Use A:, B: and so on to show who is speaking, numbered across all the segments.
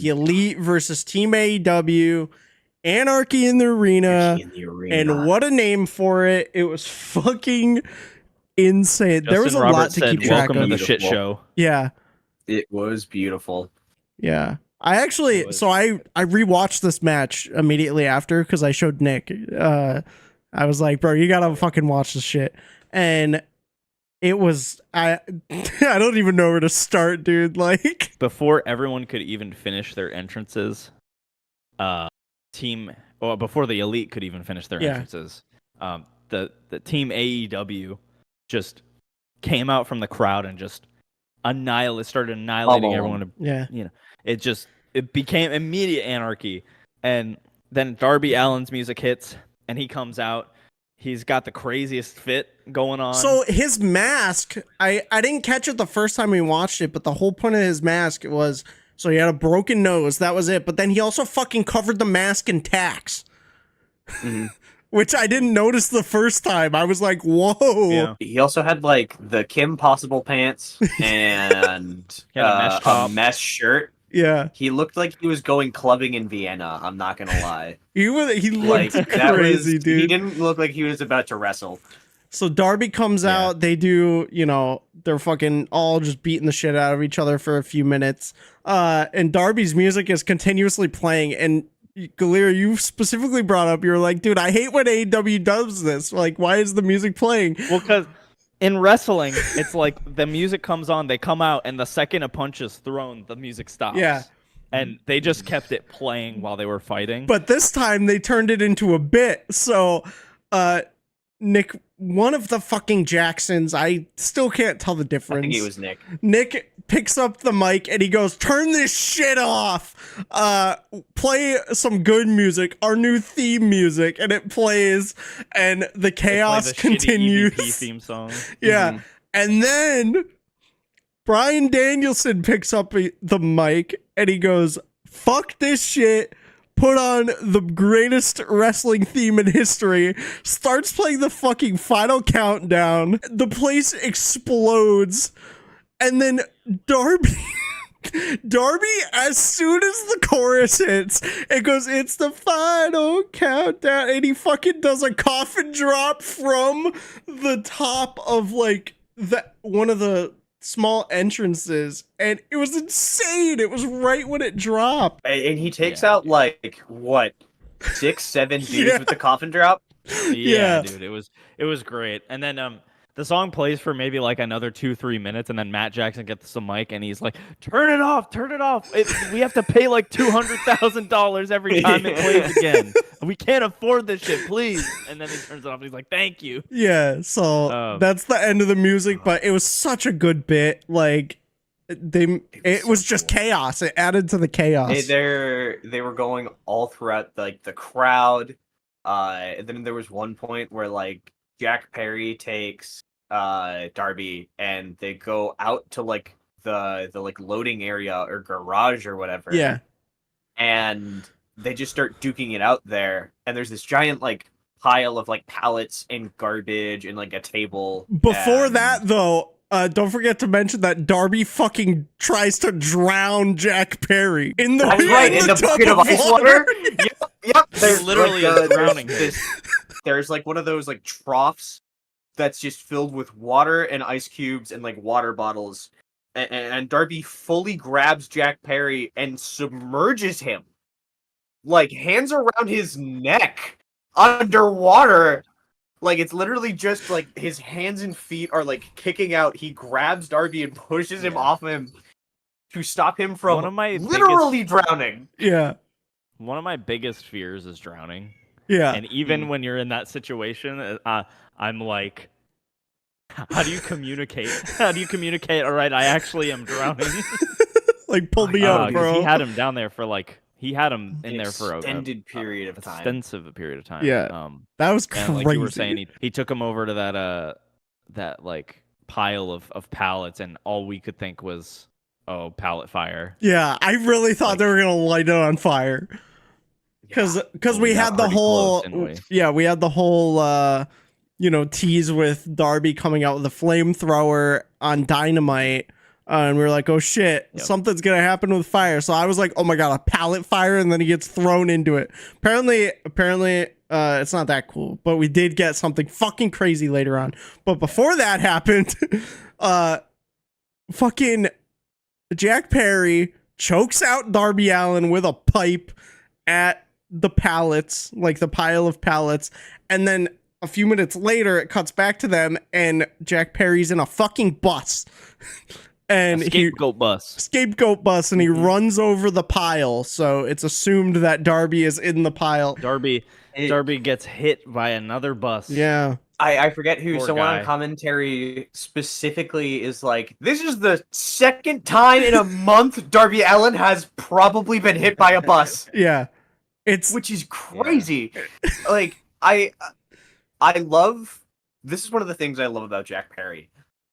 A: the Elite versus Team AEW, Anarchy in the Arena, and what a name for it. It was fucking insane. There was a lot to keep track of.
B: Welcome to the shit show.
A: Yeah.
C: It was beautiful.
A: Yeah. I rewatched this match immediately after because I showed Nick. I was like, bro, you gotta fucking watch this shit. And it was I don't even know where to start, dude. Like,
B: before everyone could even finish their entrances, before the Elite could even finish their entrances, the team AEW just came out from the crowd and just started annihilating everyone.
A: Yeah.
B: It became immediate anarchy. And then Darby Allin's music hits and he comes out. He's got the craziest fit going on.
A: So his mask, I didn't catch it the first time we watched it, but the whole point of his mask was, so he had a broken nose, that was it. But then he also fucking covered the mask in tacks. Mm-hmm. Which I didn't notice the first time. I was like, whoa.
C: Yeah. He also had like the Kim Possible pants and a mesh shirt.
A: Yeah.
C: He looked like he was going clubbing in Vienna, I'm not gonna lie.
A: He looked like, crazy, dude.
C: He didn't look like he was about to wrestle.
A: So Darby comes out, they do, they're fucking all just beating the shit out of each other for a few minutes. And Darby's music is continuously playing, and Galera, you specifically brought up, you're like, dude, I hate when AEW does this. Like, why is the music playing?
B: Well, because in wrestling, it's like the music comes on, they come out, and the second a punch is thrown, the music stops.
A: Yeah.
B: And they just kept it playing while they were fighting.
A: But this time they turned it into a bit. So, Nick, one of the fucking Jacksons, I still can't tell the difference.
C: I think it was Nick.
A: Nick picks up the mic and he goes, turn this shit off. Play some good music, our new theme music. And it plays and the chaos continues.
B: EVP theme song.
A: Yeah. Mm-hmm. And then Bryan Danielson picks up the mic and he goes, fuck this shit. Put on the greatest wrestling theme in history, starts playing the fucking final countdown. The place explodes. And then Darby, as soon as the chorus hits, it goes, it's the final countdown. And he fucking does a coffin drop from the top of like one of the small entrances, and it was insane. It was right when it dropped,
C: and he takes out like what 6-7 dudes with the coffin drop.
B: Yeah, dude, it was great. And then the song plays for maybe like another 2-3 minutes, and then Matt Jackson gets the mic and he's like, turn it off. We have to pay like $200,000 every time it plays again. We can't afford this shit, please. And then he turns it off and he's like, thank you.
A: Yeah, so that's the end of the music, but it was such a good bit. Like it was just chaos. It added to the chaos.
C: They were going all throughout like the crowd. And then there was one point where like Jack Perry takes Darby and they go out to like the like loading area or garage or whatever.
A: Yeah.
C: And they just start duking it out there, and there's this giant like pile of like pallets and garbage and like a table.
A: Before that though, don't forget to mention that Darby fucking tries to drown Jack Perry in the
C: bucket of ice water. Yep.
B: They're literally drowning.
C: There's like one of those like troughs that's just filled with water and ice cubes and like water bottles. And Darby fully grabs Jack Perry and submerges him. Like hands around his neck underwater. Like it's literally just like his hands and feet are like kicking out. He grabs Darby and pushes him off him to stop him from literally drowning.
A: Yeah.
B: One of my biggest fears is drowning.
A: Yeah.
B: And even when you're in that situation, I'm like, how do you communicate? How do you communicate? All right, I actually am drowning.
A: Like, pull me up, bro.
B: He had him down there for like, he had him in there for
C: extended period of time.
B: Extensive period of time.
A: Yeah. That was crazy.
B: And like you were saying, he took him over to that like pile of pallets, and all we could think was, oh, pallet fire.
A: Yeah, I really thought they were gonna light it on fire. Because we had the whole we had the whole tease with Darby coming out with a flamethrower on Dynamite And we were like, oh shit, something's gonna happen with fire. So I was like, oh my god, a pallet fire, and then he gets thrown into it. Apparently, it's not that cool, but we did get something fucking crazy later on. But before that happened, fucking Jack Perry chokes out Darby Allin with a pipe at the pallets, like the pile of pallets, and then a few minutes later, it cuts back to them, and Jack Perry's in a fucking bus. And
B: scapegoat bus.
A: And he runs over the pile, so it's assumed that Darby is in the pile.
B: Darby gets hit by another bus.
A: Yeah.
C: I forget who.
B: Poor
C: Someone
B: guy.
C: on commentary specifically is like, this is the second time in a month Darby Allin has probably been hit by a bus.
A: Yeah.
C: Which is crazy. Like, I love, this is one of the things I love about Jack Perry,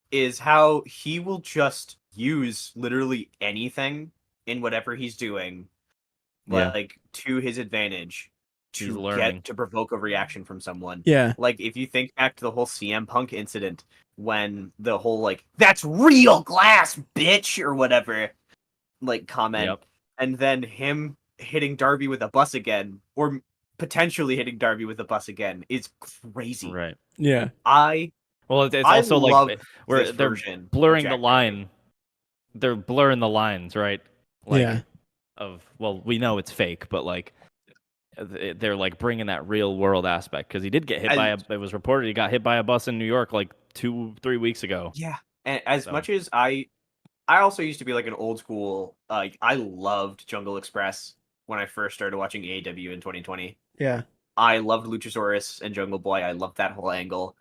C: is how he will just use literally anything in whatever he's doing, like, to his advantage to provoke a reaction from someone.
A: Yeah.
C: Like, if you think back to the whole CM Punk incident, when the whole, like, that's real glass, bitch, or whatever, like, comment, and then him hitting Darby with a bus again, or potentially hitting Darby with a bus again, is crazy.
B: Right.
A: Yeah.
B: Well, it's also like where they're
C: version
B: blurring
C: of
B: the
C: Jack
B: line. They're blurring the lines, right? Like,
A: Yeah.
B: Well, we know it's fake, but like they're like bringing that real world aspect, because he did get hit it was reported he got hit by a bus in New York like 2-3 weeks ago.
C: Yeah. And as much as I also used to be like an old school, like, I loved Jungle Express when I first started watching AEW in 2020.
A: Yeah.
C: I loved Luchasaurus and Jungle Boy. I loved that whole angle.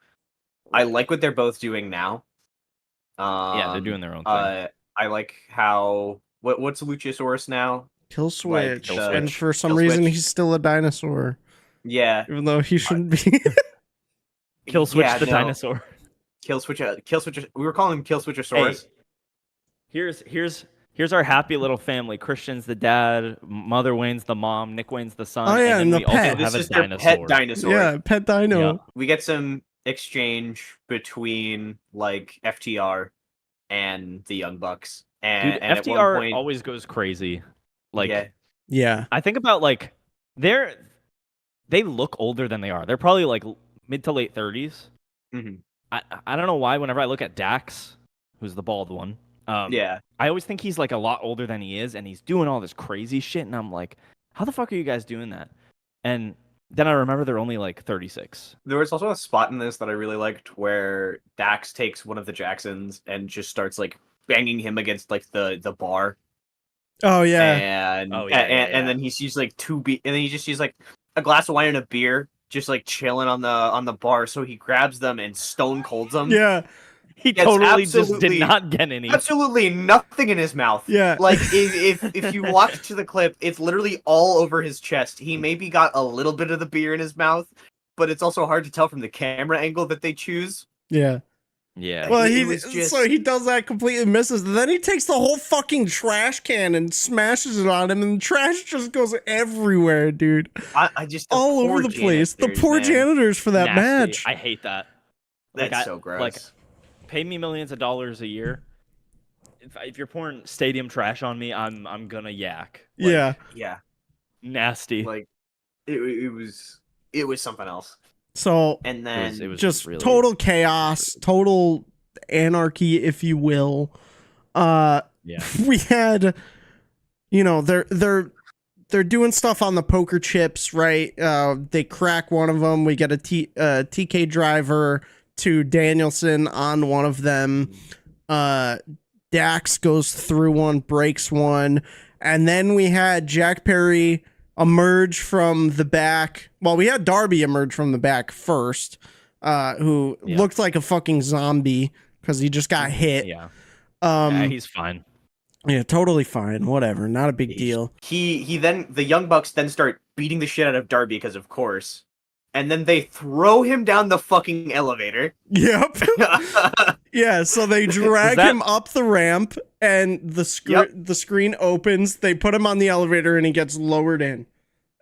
C: I like what they're both doing now.
B: They're doing their own thing.
C: I like how what's Luchasaurus now?
A: Kill Switch.
C: Kill
A: And
C: Switch.
A: for some
C: Kill
A: reason,
C: Switch.
A: he's still a dinosaur.
C: Yeah.
A: Even though he shouldn't be.
B: Kill Switch dinosaur.
C: Kill Switch. We were calling him Kill Switchosaurus.
B: Hey, here's our happy little family. Christian's the dad, Mother Wayne's the mom, Nick Wayne's the son.
A: Oh, yeah,
B: and then
A: and the
B: we also
A: pet.
B: have
C: This
B: a
C: is their
B: dinosaur.
C: pet dinosaur.
A: Yeah, pet dino.
B: Yeah.
C: We get some exchange between, like, FTR and the Young Bucks. And,
B: Dude,
C: and
B: FTR
C: at one point,
B: always goes crazy. Like,
A: Yeah.
B: I think about, like, they look older than they are. They're probably like mid to late 30s.
C: Mhm.
B: I don't know why. Whenever I look at Dax, who's the bald one, I always think he's like a lot older than he is, and he's doing all this crazy shit, and I'm like, how the fuck are you guys doing that? And then I remember they're only like 36.
C: There was also a spot in this that I really liked where Dax takes one of the Jacksons and just starts, like, banging him against, like, the bar.
A: Oh, yeah.
C: And then he sees, like, and then he just sees, like, a glass of wine and a beer just, like, chilling on the bar, so he grabs them and stone colds them.
A: Yeah.
B: He totally just did not get any.
C: Absolutely nothing in his mouth.
A: Yeah.
C: Like, if you watch to the clip, it's literally all over his chest. He maybe got a little bit of the beer in his mouth, but it's also hard to tell from the camera angle that they choose.
A: Yeah.
B: Yeah.
A: Well,
C: It
A: so he does that, completely misses. And then he takes the whole fucking trash can and smashes it on him, and the trash just goes everywhere, dude.
C: I just
A: all over the place. The poor janitors for that
B: Nasty.
A: match.
B: I hate that.
C: That's so gross.
B: Like, pay me millions of dollars a year. If you're pouring stadium trash on me, I'm gonna yak. Like,
C: yeah,
B: nasty.
C: like it was something else.
A: So
C: And then
B: it was
A: just
B: really,
A: total chaos, total anarchy, if you will. We had, they're doing stuff on the poker chips, right? They crack one of them. We get a TK driver to Danielson on one of them. Dax goes through one, breaks one, and then we had Jack Perry emerge from the back. Well, we had Darby emerge from the back first, who looked like a fucking zombie because he just got hit.
B: Yeah, he's fine.
A: Yeah, totally fine. Whatever, not a big deal.
C: He then, the Young Bucks then start beating the shit out of Darby because of course. And then they throw him down the fucking elevator.
A: Yep. Yeah, so they drag him up the ramp, and the screen opens. They put him on the elevator, and he gets lowered in.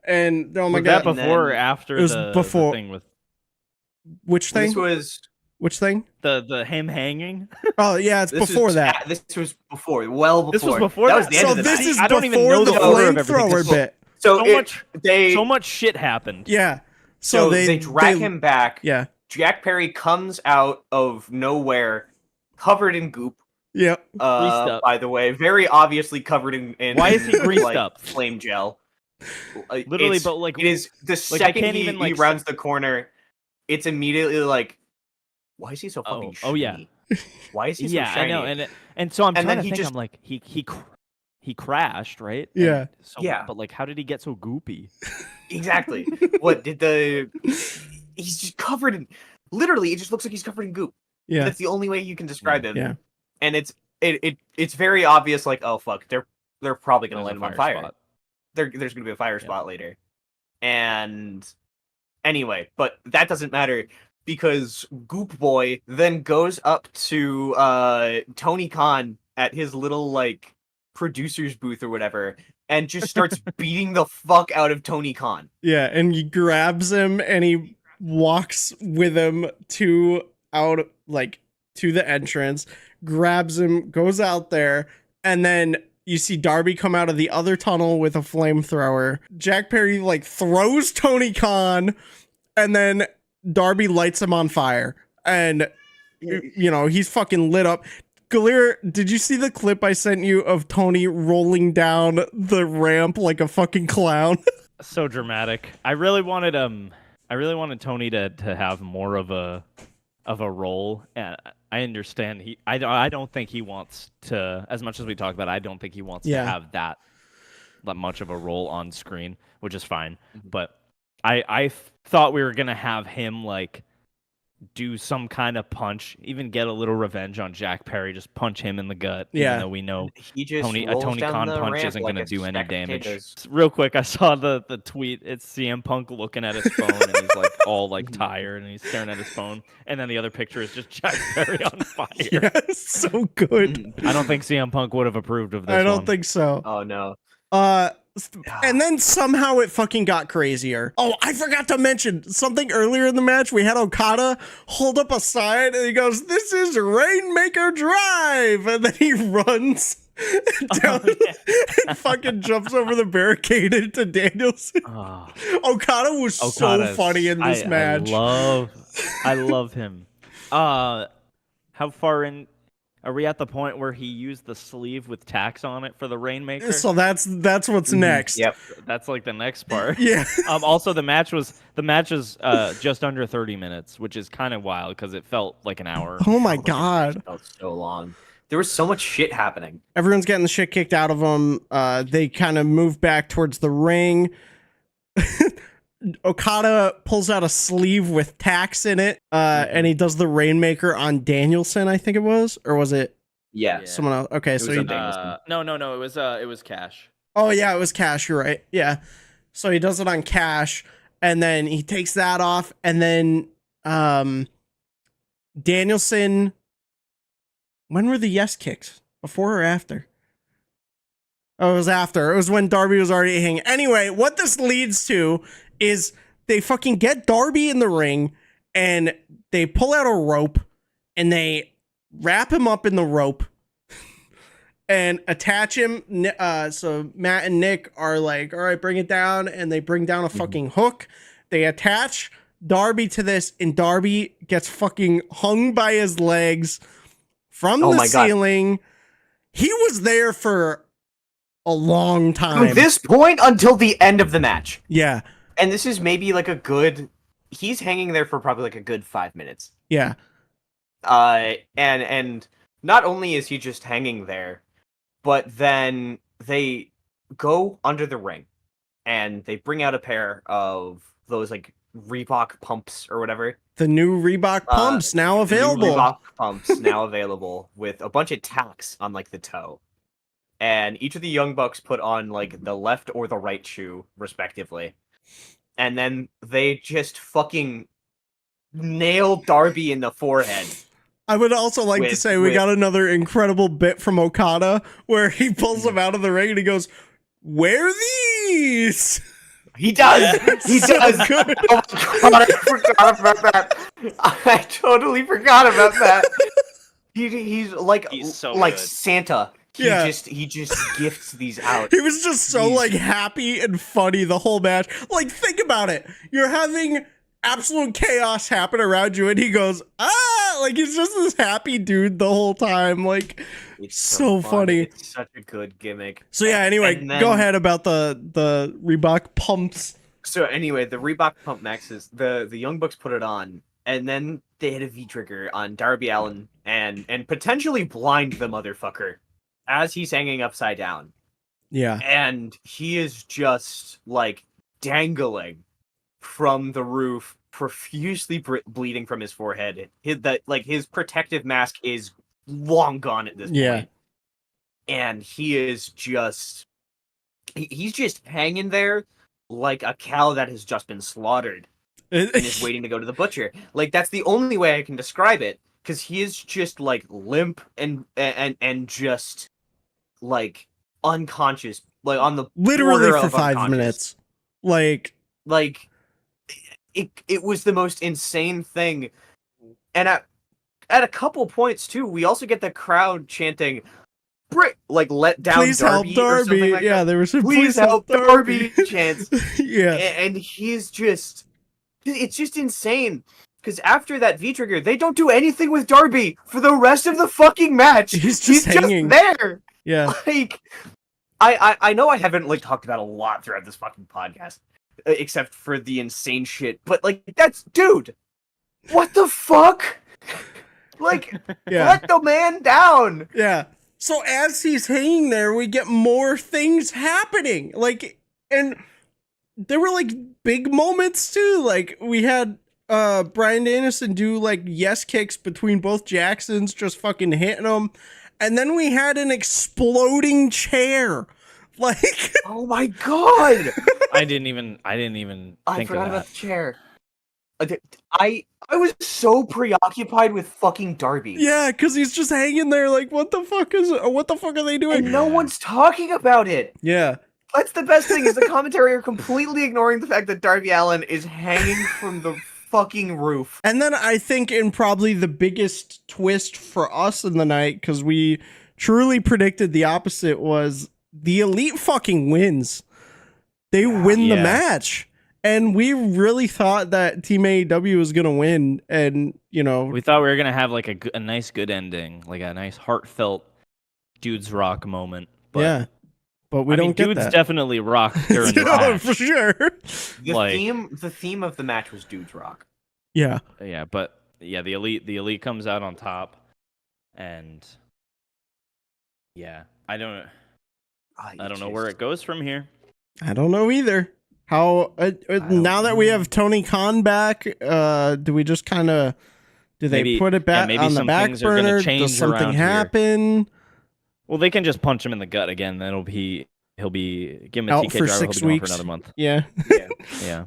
A: And oh my god,
B: that before or after
A: it was
B: the
A: before.
B: thing with
A: Which thing?
C: This was
A: Which thing?
B: The him hanging.
A: Oh yeah, it's before that.
C: This was before, well before.
B: This was before
C: that
B: that?
C: was the end
A: So
C: of the
A: this
C: match.
A: is
B: I don't even
A: before
B: know
A: the
B: the order of everything.
A: flamethrower bit.
B: So much shit happened.
A: Yeah.
C: So they drag him back.
A: Yeah.
C: Jack Perry comes out of nowhere, covered in goop.
A: Yep.
B: Greased up.
C: By the way, very obviously covered in
B: Why is he greased
C: like,
B: up?
C: flame gel.
B: Literally, but like
C: it is the
B: I
C: second
B: can't
C: he,
B: even,
C: he
B: like,
C: rounds the corner, it's immediately like, why is he so fucking shiny?
B: oh yeah.
C: Why is he so
B: Yeah,
C: shiny?
B: I know, and so I'm
C: And
B: trying
C: then
B: to
C: he
B: think.
C: just-
B: I'm like, he crashed, right?
A: Yeah.
B: And so,
C: Yeah.
B: But like, how did he get so goopy?
C: Exactly. What did the? He's just covered in. Literally, it just looks like he's covered in goop.
A: Yeah.
C: That's the only way you can describe him.
A: Yeah.
C: And it's very obvious. Like, oh fuck, they're probably gonna
B: There's
C: light
B: a
C: him on fire.
B: spot.
C: There's gonna be a fire spot later. And anyway, but that doesn't matter because Goop Boy then goes up to Tony Khan at his little like producer's booth or whatever and just starts beating the fuck out of Tony Khan.
A: Yeah, and he grabs him and he walks with him to the entrance, grabs him, goes out there, and then you see Darby come out of the other tunnel with a flamethrower. Jack Perry like throws Tony Khan, and then Darby lights him on fire. And you know, he's fucking lit up. Galir, did you see the clip I sent you of Tony rolling down the ramp like a fucking clown?
B: So dramatic. I really wanted Tony to have more of a role. And I understand I don't think he wants to, as much as we talk about it, I don't think he wants to have that much of a role on screen, which is fine. But I thought we were gonna have him like do some kind of punch, even get a little revenge on Jack Perry, just punch him in the gut.
A: Yeah.
B: Even though we know
C: He just
B: a
C: rolls
B: Tony
C: down
B: Khan
C: the
B: punch
C: ramp
B: isn't
C: like
B: going to
C: a
B: do any
C: stack of
B: damage.
C: potatoes.
B: Real quick, I saw the tweet. It's CM Punk looking at his phone and he's like all like tired and he's staring at his phone. And then the other picture is just Jack Perry on fire.
A: Yeah, so good.
B: I don't think CM Punk would have approved of this.
A: I don't
B: one.
A: think so.
C: Oh no.
A: And then somehow it fucking got crazier. Oh, I forgot to mention something earlier in the match. We had Okada hold up a sign and he goes, "This is Rainmaker Drive," and then he runs down and fucking jumps over the barricade into Danielson. Okada was so funny in this match.
B: I love him. How far in? Are we at the point where he used the sleeve with tacks on it for the Rainmaker?
A: So that's what's next.
C: Yep.
B: That's like the next part.
A: Yeah.
B: Also, the match is just under 30 minutes, which is kind of wild because it felt like an hour.
A: Oh my god.
C: It felt so long. There was so much shit happening.
A: Everyone's getting the shit kicked out of them. They kind of move back towards the ring. Okada pulls out a sleeve with tacks in it, and he does the Rainmaker on Danielson, I think it was, or was it
C: Yeah.
A: someone else? Okay, so
C: was
A: he,
C: on Danielson.
B: No, it was Cash.
A: oh yeah, it was Cash. You're right. Yeah, so he does it on Cash, and then he takes that off, and then Danielson. When were the yes kicks? Before or after? Oh, it was after. It was when Darby was already hanging. Anyway, what this leads to is they fucking get Darby in the ring and they pull out a rope and they wrap him up in the rope and attach him. So Matt and Nick are like, all right, bring it down. And they bring down a fucking hook. They attach Darby to this and Darby gets fucking hung by his legs from the ceiling. He was there for a long time.
C: From this point until the end of the match.
A: Yeah.
C: And this is maybe like a good... He's hanging there for probably like a good 5 minutes.
A: Yeah.
C: And not only is he just hanging there, but then they go under the ring and they bring out a pair of those like Reebok pumps or whatever.
A: The new Reebok pumps now available.
C: Reebok pumps now available with a bunch of tacks on like the toe. And each of the Young Bucks put on like the left or the right shoe, respectively. And then they just fucking nail Darby in the forehead.
A: I would also like to say we got another incredible bit from Okada where he pulls him out of the ring and he goes, "Wear these."
C: He does. He
A: So
C: does.
A: good.
C: Oh my god, I forgot about that. I totally forgot about that. He's like
B: so
C: like
B: good.
C: Santa.
A: Yeah.
C: He just gifts these out.
A: He was just so like happy and funny the whole match. Like, think about it. You're having absolute chaos happen around you, and he goes, ah, like he's just this happy dude the whole time. Like,
C: It's
A: so
C: fun.
A: funny.
C: It's such a good gimmick.
A: So yeah, anyway,
C: And then-
A: go ahead about the Reebok pumps.
C: So anyway, the Reebok Pump Maxes, the Young Bucks put it on, and then they hit a V-trigger on Darby Allin and potentially blind the motherfucker as he's hanging upside down.
A: Yeah.
C: And he is just like dangling from the roof, profusely bleeding from his forehead. His protective mask is long gone at this point. And he is just he's just hanging there like a cow that has just been slaughtered and is waiting to go to the butcher. Like, that's the only way I can describe it, because he is just like limp and just like unconscious, like on the
A: Literally
C: border
A: for
C: of
A: 5
C: unconscious.
A: minutes. Like
C: it was the most insane thing. And at a couple points too, we also get the crowd chanting, like, let down
A: please
C: Darby,
A: help
C: or something
A: Darby.
C: like
A: Yeah,
C: that.
A: there was some
C: Please help Darby chants.
A: Yeah.
C: And he's just, it's just insane. Because after that V-trigger, they don't do anything with Darby for the rest of the fucking match.
A: He's just hanging.
C: there.
A: Yeah.
C: Like, I know I haven't like talked about a lot throughout this fucking podcast, except for the insane shit. But like, dude, what the fuck? Like,
A: Yeah.
C: let the man down.
A: Yeah. So as he's hanging there, we get more things happening. Like, and there were like big moments too. Like, we had Bryan Danielson do like yes kicks between both Jacksons, just fucking hitting them. And then we had an exploding chair. Like,
C: Oh my god!
B: I didn't even
C: I
B: think
C: forgot
B: of
C: about
B: that.
C: the chair. I was so preoccupied with fucking Darby.
A: yeah, because he's just hanging there. Like, what the fuck are they doing?
C: And no one's talking about it.
A: Yeah.
C: That's the best thing, is the commentary are completely ignoring the fact that Darby Allin is hanging from the fucking roof.
A: And then I think in probably the biggest twist for us in the night, because we truly predicted the opposite, was the Elite fucking wins. They win the
B: Yeah.
A: match. And we really thought that Team AEW was going to win. And, you know,
B: We thought we were gonna have like a nice good ending, like a nice heartfelt dudes rock moment. But,
A: yeah. But we
B: I
A: don't
B: mean,
A: get
B: dudes
A: that.
B: definitely rocked during the
A: No,
B: match.
A: for sure.
C: The theme of the match was Dudes Rock.
A: Yeah.
B: Yeah, but yeah, the elite comes out on top, and yeah, I don't know where it goes from here.
A: I don't know either. How now that we have Tony Khan back, do we just kind of do they
B: Maybe-
A: put it back
B: maybe
A: on the
B: some
A: back
B: things are gonna
A: burner?
B: change
A: Does something
B: around here.
A: happen?
B: Well, they can just punch him in the gut again. Then he'll be give him a
A: Out
B: TK
A: for
B: driver.
A: 6
B: He'll be gone
A: weeks.
B: for another month.
A: Yeah.
C: Yeah.
B: Yeah,